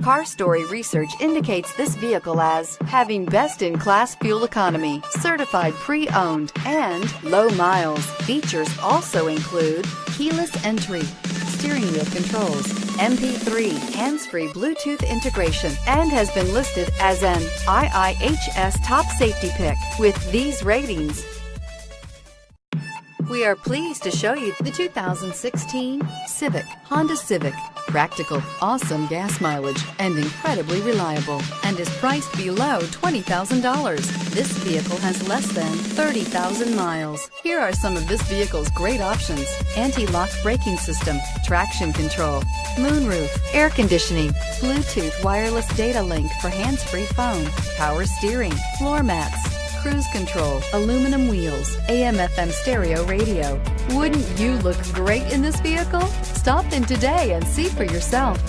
Car Story research indicates this vehicle as having best-in-class fuel economy, certified pre-owned, and low miles. Features also include keyless entry, steering wheel controls, MP3, hands-free Bluetooth integration, and has been listed as an IIHS top safety pick. With these ratings, we are pleased to show you the 2016 Honda Civic. Practical, awesome gas mileage, and incredibly reliable, and is priced below $20,000. This vehicle has less than 30,000 miles. Here are some of this vehicle's great options: anti-lock braking system, traction control, moonroof, air conditioning, Bluetooth wireless data link for hands-free phone, power steering, floor mats, cruise control, aluminum wheels, AM/FM stereo radio. Wouldn't you look great in this vehicle? Stop in today and see for yourself.